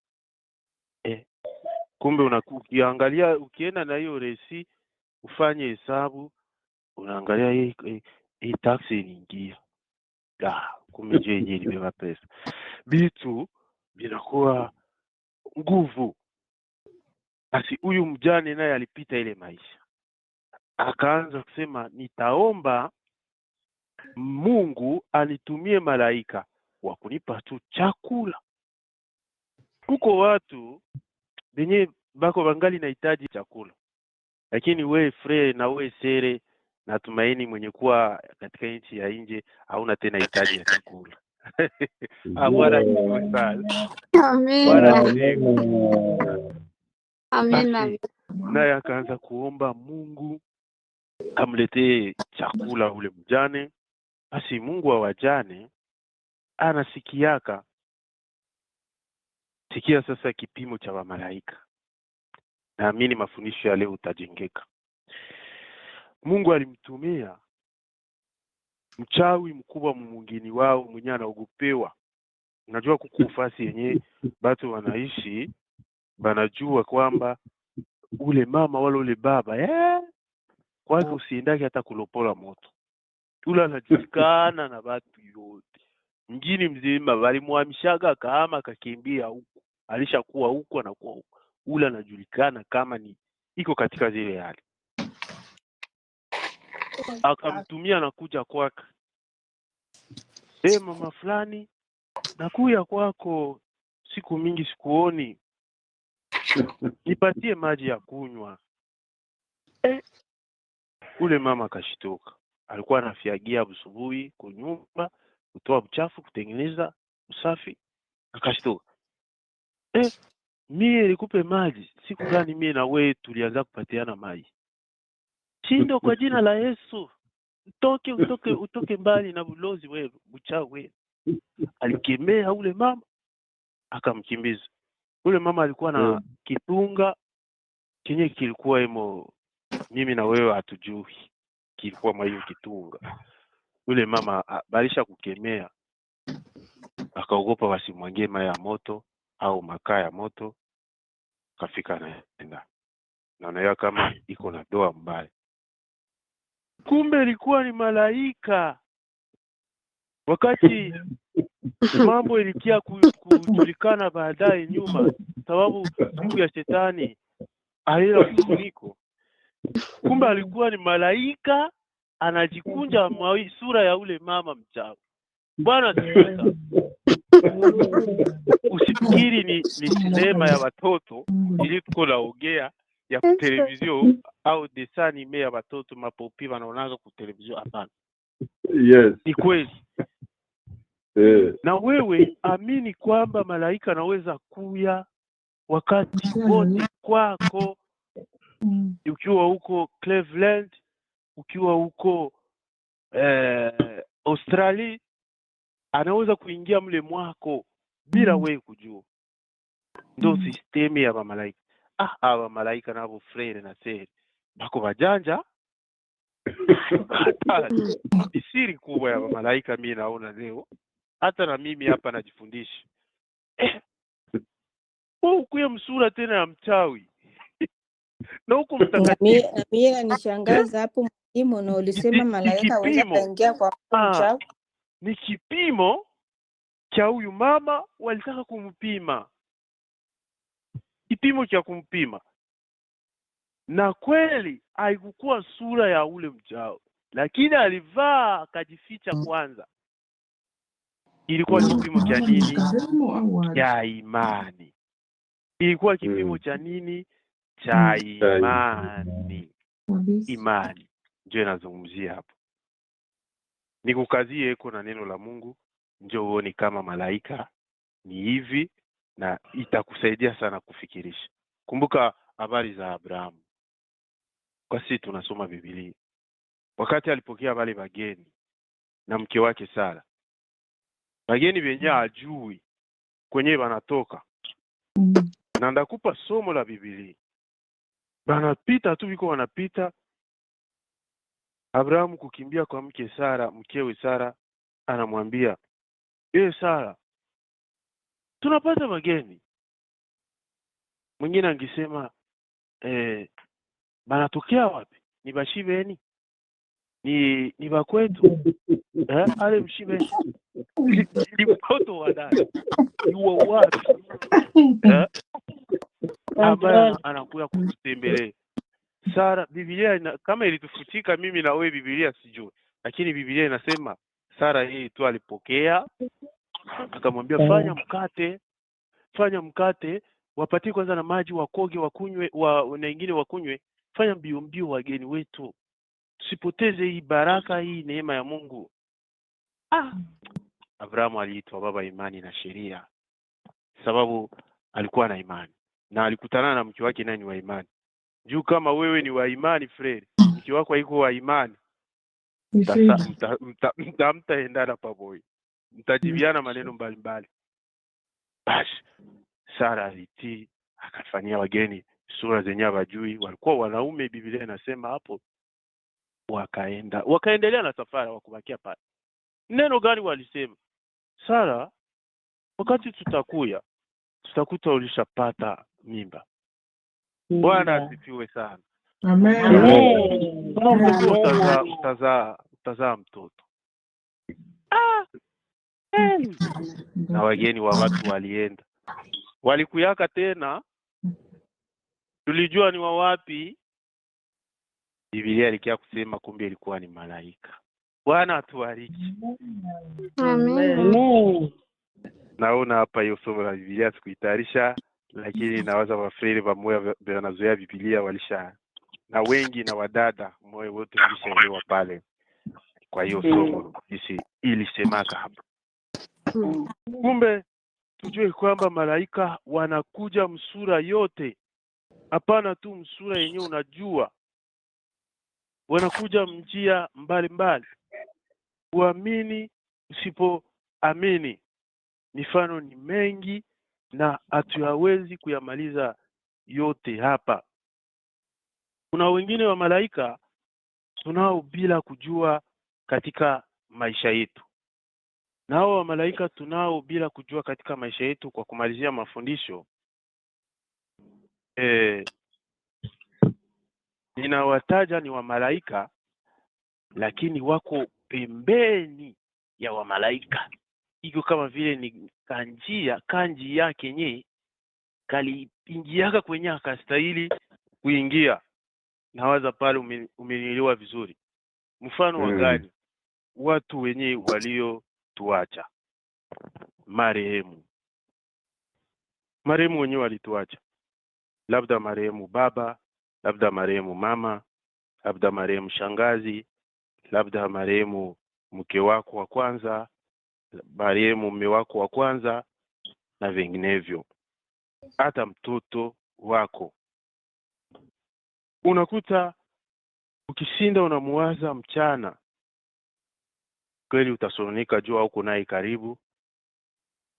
[SPEAKER 1] Kumbe ukiangalia ukienda na hiyo resi ufanye hesabu unaangalia hii taxi iliingia. Kumbe je yenyewe ilibeba pesa. Vitu vinakuwa nguvu. Basi huyu mjane naye alipita ile maisha. Akaanza kusema nitaomba Mungu anitumie malaika wa kunipa tu chakula. Kuko watu wenye bako bangali nahitaji chakula. Lakini we frere na we sere natumaini mwenye kuwa katika nchi ya nje hauna tena hitaji ya chakula. Bwana asifiwe sana.
[SPEAKER 4] Amina.
[SPEAKER 1] Naye akaanza kuomba Mungu amletee chakula ule mjane. Basi Mungu wa wajane anasikiaka. Sikia sasa kipimo cha malaika. Naamini mafundisho ya leo utajengeka. Mungu alimtumia mchawi mkubwa mwingine wao mwenye anaogopewa. Unajua kukufasi yenye watu wanaishi banajua kwamba ule mama wala ule baba kwake usiendake hata kulopola moto. Ule anajulikana na watu yote. Mjini mzima walimhamishaga kama kakimbia huko. Alishakuwa huko anakuwa huko. Ule anajulikana kama ni iko katika zile hali. Akamtumia na kuja kwake. Mama fulani nakuja kwako siku mingi sikuoni. Nipatie maji ya kunywa. Ule mama akashtuka. Alikuwa anafiagia asubuhi kwa nyumba, kutoa uchafu, kutengeneza usafi. Akashtuka. Mie nikupe maji. Siku gani mie na wewe tulianza kupatiana maji? Shindo kwa jina la Yesu. Utoke mbali na bulozi wewe, buchawi wewe. Alikemea ule mama, akamkimbiza. Ule mama alikuwa na kitunga kenye kilikuwa mimi na wewe hatujui. Kilikuwa mwa kitunga. Ule mama balisha kukemea. Akaogopa wasimwangie maji ya moto au makaa ya moto. Kafika naenda. Naona kama iko na doa mbaya. Kumbe ilikuwa ni malaika. Wakati mambo ilikia kujulikana baadaye nyuma, sababu siku ya shetani haina kufuniko. Kumbe alikuwa ni malaika anajikunja sura ya ule mama mchawi. Bwana asifiwe. Usifikiri ni sinema ya watoto ili tuko naongea ya televizio au dessin anime ya watoto mapopi wanaonaga kwa televizio. Hapana.
[SPEAKER 5] Yes.
[SPEAKER 1] Ni kweli. Na wewe amini kwamba malaika anaweza kuya wakati wote kwako. Ukiwa huko Cleveland, ukiwa huko Australia, anaweza kuingia mle mwako bila wewe kujua. Ndio sistemi ya malaika. Hawa malaika nao frere na sere bako bajanja. Siri kubwa ya malaika mimi naona leo. Hata na mimi hapa najifundisha. Ukuye msura tena ya mchawi. Na huko mtakatifu.
[SPEAKER 7] Mimi anishangaza hapo mwalimu na ulisema malaika waweza kaingia kwa mchawi.
[SPEAKER 1] Ni kipimo cha huyu mama walitaka kumpima. Kipimo cha kumpima. Na kweli haikukuwa sura ya ule mchawi. Lakini alivaa akajificha kwanza. Ilikuwa kipimo cha nini? Cha imani. Ilikuwa kipimo cha nini? Cha imani. Imani. Ndio nazungumzia hapo. Nikukazie eko na neno la Mungu, ndio uone kama malaika ni hivi na itakusaidia sana kufikirisha. Kumbuka habari za Abrahamu. Kwa sisi tunasoma Biblia. Wakati alipokea wale wageni na mke wake Sara. bageni benye ajui kwenye banatoka. Na ndakupa somo la Biblia. Banapita tu biko wanapita. Abrahamu kukimbia kwa mkewe Sara, anamwambia, Sara, tunapata wageni. Mwingine angesema, banatokea wapi? Ni bashibeni? Ni bakwetu? Ale mshibeni. Ni mtoto wa nani? Ni wa wapi? Ambaye anakuja kututembelea. Sara, Biblia kama ilitufutika mimi na wewe Biblia sijui, lakini Biblia inasema Sara yeye tu alipokea, akamwambia fanya mkate, wapatie kwanza na maji wakoge wakunywe, na wengine wakunywe, fanya mbio wageni wetu. Tusipoteze hii baraka, hii neema ya Mungu. Abrahamu aliitwa baba imani na sheria, sababu alikuwa na imani na alikutana na mke wake nani wa imani. Juu kama wewe ni wa imani Fred, mke wako haiko wa imani, mtaendana pamoja, mtajibiana maneno mbalimbali. Basi Sara alitii, akafanyia wageni sura zenye hawajui, walikuwa wanaume. Biblia inasema hapo wakaendelea na safari, wakubakia pale. Neno gani walisema? Sara, wakati tutakuta ulishapata mimba. Bwana asifiwe sana. Amen. Utazaa mtoto. Na wageni wa watu walienda. Walikuyaka tena. Tulijua ni wa wapi? Biblia ilikia kusema kumbe ilikuwa ni malaika. Bwana atubariki.
[SPEAKER 4] Amen.
[SPEAKER 1] Naona hapa hiyo somo la Biblia sikuitayarisha, lakini nawaza wafrere pamoja wanazoea Biblia walisha, na wengi na wadada moyo wote mlishaelewa pale. Kwa hiyo somo sisi ilisemaka hapa. Kumbe tujue kwamba malaika wanakuja msura yote. Hapana tu msura yenyewe unajua. Wanakuja njia mbalimbali. Uamini, usipoamini. Mifano ni mengi na hatuyawezi kuyamaliza yote hapa. Kuna wengine wa malaika tunao bila kujua katika maisha yetu. Na hao wa malaika tunao bila kujua katika maisha yetu. Kwa kumalizia mafundisho, ninawataja ni wa malaika, lakini wako pembeni ya wa malaika. Iko kama vile ni kanji yake yenyewe kaliingiaka kwenye akastahili kuingia. Nawaza pale umenielewa vizuri. Mfano wa gani? Watu wenye walio tuacha. Marehemu wenyewe walituacha. Labda marehemu baba, labda marehemu mama, labda marehemu shangazi, labda marehemu mke wako wa kwanza, marehemu mume wako wa kwanza na vinginevyo. Hata mtoto wako. Unakuta ukishinda unamuwaza mchana, kweli utasononika jua huko naye karibu,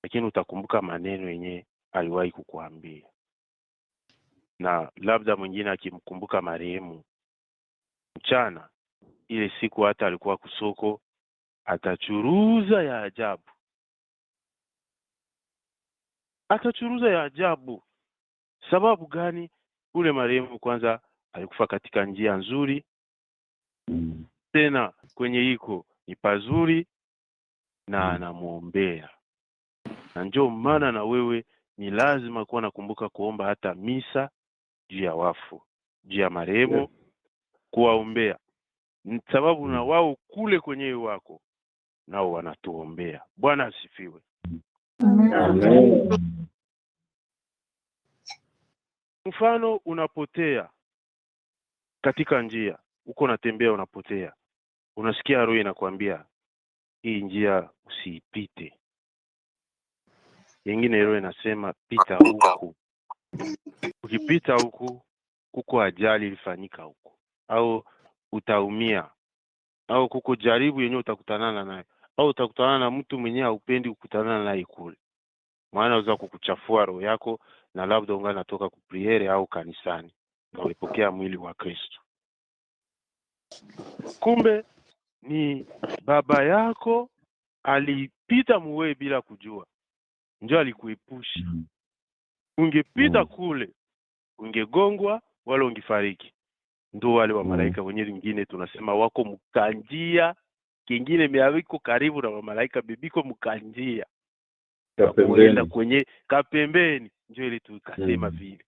[SPEAKER 1] lakini utakumbuka maneno yenye aliwahi kukuambia. Na labda mwingine akimkumbuka marehemu mchana, ile siku hata alikuwa kusoko, atachuruza ya ajabu. Atachuruza ya ajabu. Sababu gani? Ule marehemu kwanza alikufa katika njia nzuri, tena kwenye iko ni pazuri, na anamuombea. Na njoo maana na wewe ni lazima kuwa nakumbuka kuomba hata misa juu ya wafu, juu ya marehemu, kuwaombea. Sababu na wao kule kwenye wako nao wanatuombea. Bwana asifiwe.
[SPEAKER 4] Amen.
[SPEAKER 1] Mfano, unapotea katika njia, uko unatembea unapotea. Unasikia roho inakwambia hii njia usiipite. Yengine roho inasema pita huku. Ukipita huku kuko ajali ilifanyika huku, au utaumia, au kuko jaribu yenyewe utakutanana nayo, au utakutana na mtu mwenyewe haupendi kukutana naye kule, maana anaweza kukuchafua roho yako, na labda ungana natoka kupriere au kanisani na ulipokea mwili wa Kristo. Kumbe ni baba yako alipita muwe bila kujua, ndio alikuepusha. Ungepita kule ungegongwa wala ungefariki. Ndio wale wa malaika wengine tunasema wako mkanjia, kingine miawiko karibu na malaika bibiko mkanjia kuenda kwenye kapembeni, ndio ile tukasema vile.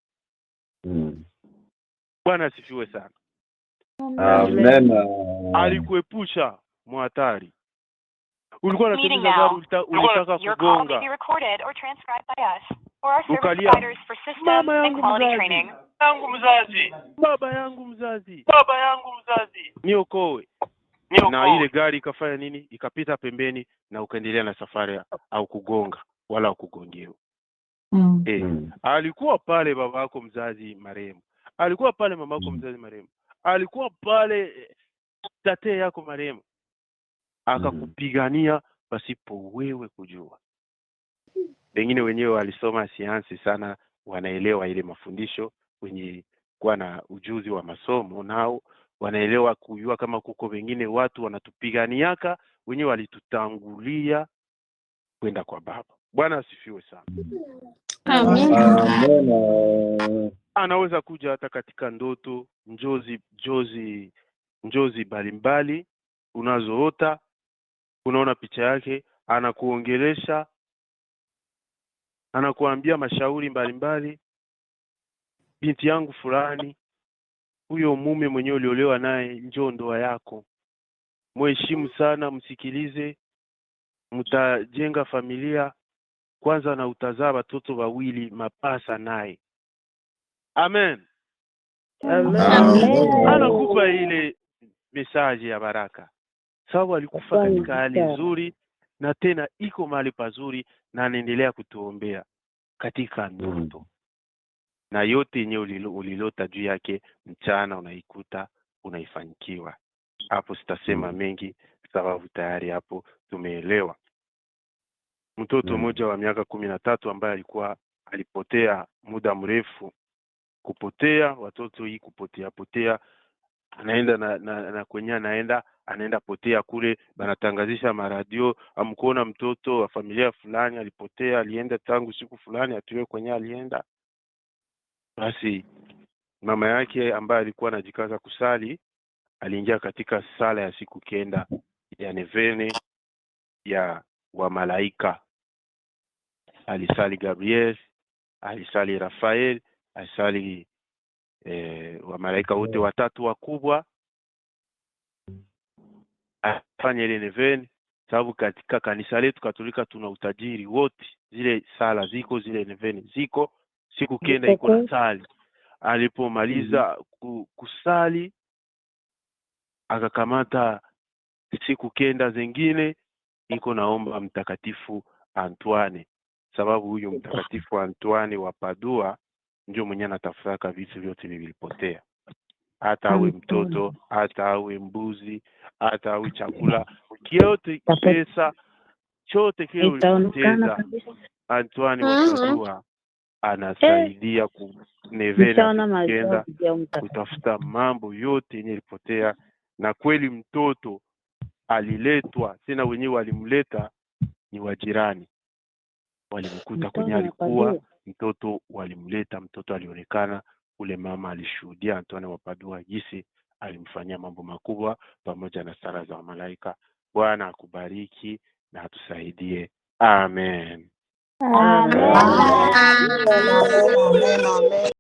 [SPEAKER 1] Bwana asifiwe sana.
[SPEAKER 4] Amen.
[SPEAKER 1] Alikuepusha muhatari. Ulikuwa unatembeza gari, ulitaka kugonga. Ukalia, mama yangu mzazi, baba yangu mzazi, niokoe. Na ile gari ikafanya nini? Ikapita pembeni na ukaendelea na safari, au kugonga wala kugongewa. Alikuwa pale babako mzazi marehemu, alikuwa pale mamako mzazi marehemu, alikuwa pale tate yako marehemu, akakupigania pasipo wewe kujua. Wengine wenyewe walisoma sayansi sana, wanaelewa ile mafundisho, wenye kuwa na ujuzi wa masomo nao wanaelewa kujua kama kuko wengine watu wanatupiganiaka, wenyewe walitutangulia kwenda kwa Baba. Bwana asifiwe sana.
[SPEAKER 3] Amen.
[SPEAKER 1] Anaweza kuja hata katika ndoto, njozi mbalimbali unazoota, unaona picha yake, anakuongelesha, anakuambia mashauri mbalimbali. Binti yangu fulani, huyo mume mwenyewe uliolewa naye njoo ndoa yako, mheshimu sana, msikilize, mtajenga familia kwanza na utazaa watoto wawili mapasa naye. Amen. Anakupa ile mesaji ya baraka, sababu alikufa katika hali nzuri, na tena iko mahali pazuri, na anaendelea kutuombea katika ndoto. Na yote yenyewe ulilota juu yake mchana unaikuta unaifanikiwa. Hapo sitasema mengi sababu tayari hapo tumeelewa. Mtoto mmoja wa miaka 13 ambaye alipotea muda mrefu, kupotea watoto hii kupotea, anaenda na kwenye anaenda potea kule, banatangazisha maradio, amkuona mtoto wa familia fulani alipotea, alienda tangu siku fulani, atiwe kwenye alienda. Basi mama yake ambaye alikuwa anajikaza kusali, aliingia katika sala ya siku kenda ya nevene ya wa malaika. Alisali Gabriel, alisali Rafael, alisali wa malaika wote watatu wakubwa. Afanya ile nevene, sababu katika kanisa letu Katolika tuna utajiri wote, zile sala ziko, zile nevene ziko, siku kenda iko na sali. Alipomaliza kusali, akakamata siku kenda zingine, iko naomba Mtakatifu Antoine, sababu huyo Mtakatifu Antoine wa Padua ndio mwenye anatafutaka vitu vyote vilipotea, hata awe mtoto, hata awe mbuzi, hata awe chakula, kiote, pesa, chote kile ulipoteza, Antoine wa Padua anasaidia kunevena kenda kutafuta mambo yote yenye ilipotea. Na kweli mtoto aliletwa tena, wenyewe walimleta ni wajirani, walimkuta kwenye alikuwa mtoto, walimleta mtoto, alionekana ule mama alishuhudia Antoine wa Padua jinsi alimfanyia mambo makubwa pamoja na sala za malaika. Bwana akubariki na atusaidie. Amen.
[SPEAKER 7] Amen.